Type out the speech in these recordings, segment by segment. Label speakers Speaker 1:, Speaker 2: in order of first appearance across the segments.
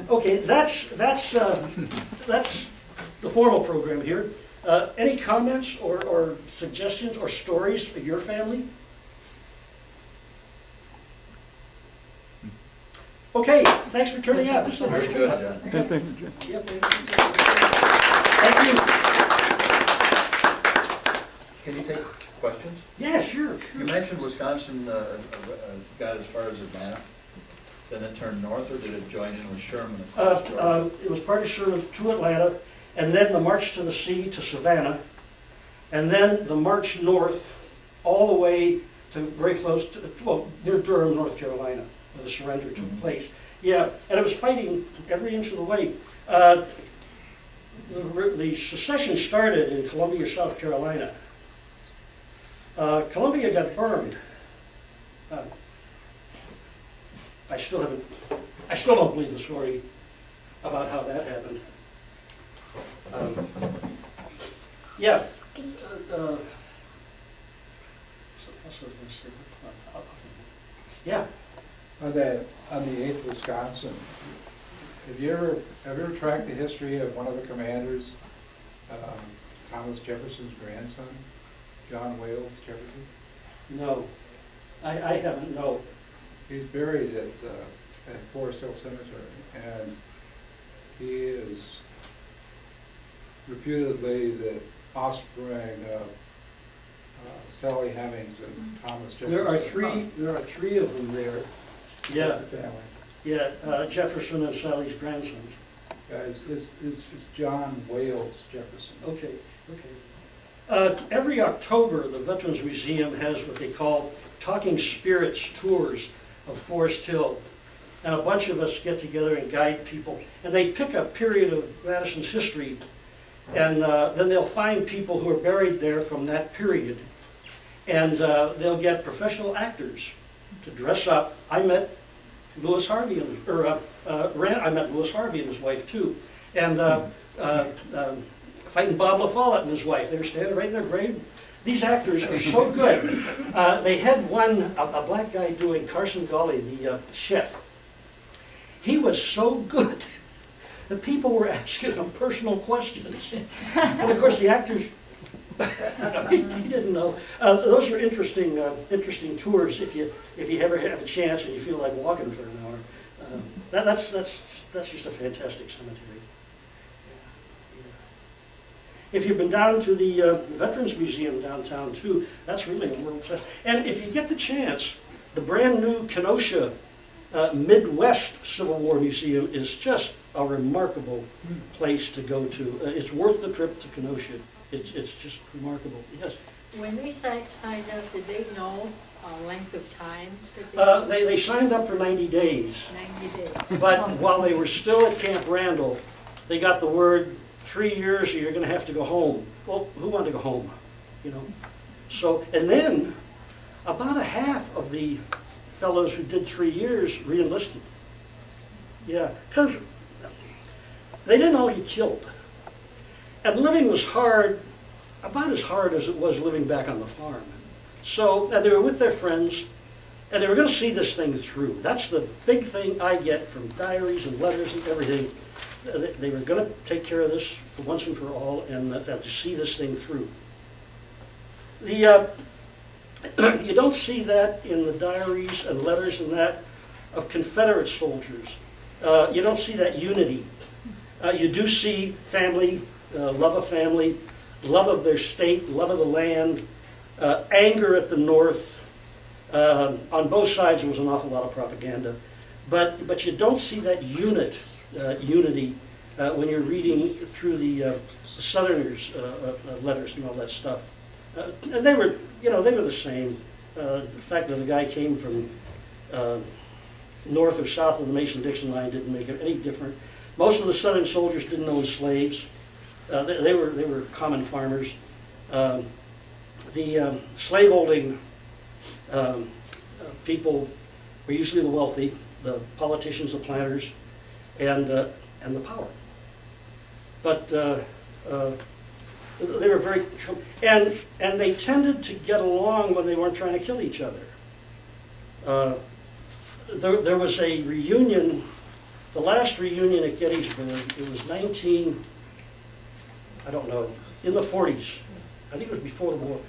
Speaker 1: Okay, that's the formal program here. Any comments or suggestions or stories of your family? Okay, thanks for turning out. This is a nice
Speaker 2: Very good,
Speaker 1: turnout.
Speaker 2: John.
Speaker 3: Thank you, Jim.
Speaker 1: Yep. Thank you.
Speaker 2: Can you take questions?
Speaker 1: Yeah, sure.
Speaker 2: You mentioned Wisconsin got as far as Urbana, then it turned north, or did it join in with Sherman across Georgia?
Speaker 1: It was part of Sherman to Atlanta, and then the march to the sea to Savannah, and then the march north all the way to very close to, well, near Durham, North Carolina, where the surrender took place. Yeah, and it was fighting every inch of the way. The secession started in Columbia, South Carolina. Columbia got burned. I still don't believe the story about how that happened. Yeah. Yeah.
Speaker 4: On the 8th Wisconsin, have you ever tracked the history of one of the commanders, Thomas Jefferson's grandson, John Wales Jefferson?
Speaker 1: No, I haven't. No.
Speaker 4: He's buried at Forest Hill Cemetery, and he is reputedly the offspring of Sally Hemings and Thomas Jefferson.
Speaker 1: There are three of them there. Yeah.
Speaker 4: As a family.
Speaker 1: Yeah, Jefferson and Sally's grandsons.
Speaker 4: It's John Wales Jefferson.
Speaker 1: Okay, okay. Every October, the Veterans Museum has what they call Talking Spirits tours of Forest Hill. And a bunch of us get together and guide people. And they pick a period of Madison's history, and then they'll find people who are buried there from that period. And they'll get professional actors to dress up. I met Lewis Harvey and I met Lewis Harvey and his wife too. And fighting Bob LaFollette and his wife. They were standing right in their grave. These actors are so good. They had one, a black guy doing Carson Gawley, the chef. He was so good. The people were asking him personal questions. And of course the actors, he didn't know. Those are interesting tours if you ever have a chance and you feel like walking for an hour. That's just a fantastic cemetery. If you've been down to the Veterans Museum downtown too, that's really a world class. And if you get the chance, the brand new Kenosha Midwest Civil War Museum is just a remarkable place to go to. It's worth the trip to Kenosha. It's just remarkable. Yes.
Speaker 5: When they signed up, did they know length of time? That
Speaker 1: they signed up for 90 days.
Speaker 5: 90 days.
Speaker 1: But while they were still at Camp Randall, they got the word, 3 years or you're going to have to go home. Well, who wanted to go home? You know. So, and then about a half of the fellows who did 3 years re-enlisted. Yeah, because they didn't all get killed. And living was hard, about as hard as it was living back on the farm. So, and they were with their friends, and they were going to see this thing through. That's the big thing I get from diaries and letters and everything. They were going to take care of this for once and for all, and to see this thing through. You don't see that in the diaries and letters and that of Confederate soldiers. You don't see that unity. You do see family, love of family, love of their state, love of the land, anger at the North. On both sides there was an awful lot of propaganda. But you don't see that unity when you're reading through the Southerners' letters and all that stuff. And they were the same. The fact that the guy came from north or south of the Mason-Dixon line didn't make it any different. Most of the Southern soldiers didn't own slaves. They were common farmers. The slave-holding people were usually the wealthy, the politicians, the planters, and the power. But they were very, and they tended to get along when they weren't trying to kill each other. There was a reunion the last reunion at Gettysburg, it was I don't know, in the 40s. I think it was before the war.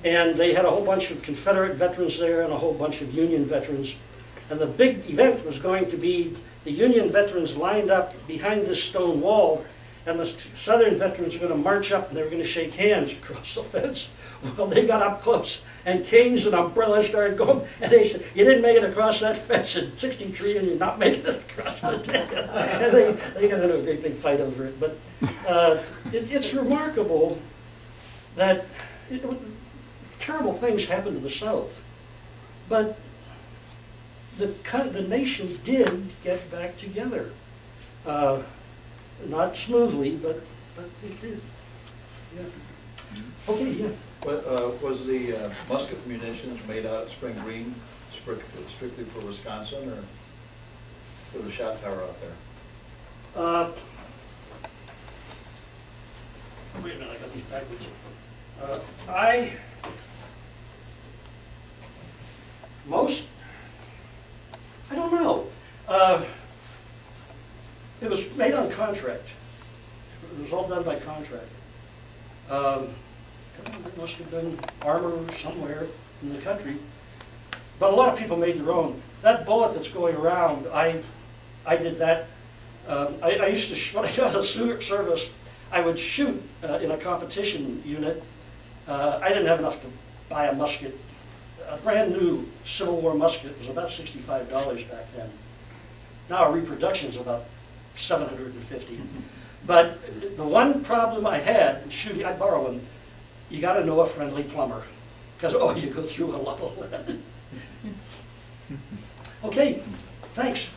Speaker 1: And they had a whole bunch of Confederate veterans there and a whole bunch of Union veterans. And the big event was going to be the Union veterans lined up behind this stone wall, and the Southern veterans were going to march up and they were going to shake hands across the fence. Well, they got up close, and canes and umbrellas started going, and they said, "You didn't make it across that fence in '63, and you're not making it across the deck." And they got into a great big fight over it. But it's remarkable that terrible things happened to the South, but the nation did get back together. Not smoothly, but it did. Yeah. Okay, yeah.
Speaker 2: Was the musket munitions made out of spring green strictly for Wisconsin, or for the shot tower out there?
Speaker 1: Wait a minute, I got these backwards. I don't know. It was made on contract. It was all done by contract. It must have been armor somewhere in the country. But a lot of people made their own. That bullet that's going around, I did that. I used to, when I got out of service, I would shoot in a competition unit. I didn't have enough to buy a musket. A brand new Civil War musket was about $65 back then. Now a reproduction is about $750. But the one problem I had in shooting, I'd borrow one, you got to know a friendly plumber, because you go through a lot of lead. Okay, thanks.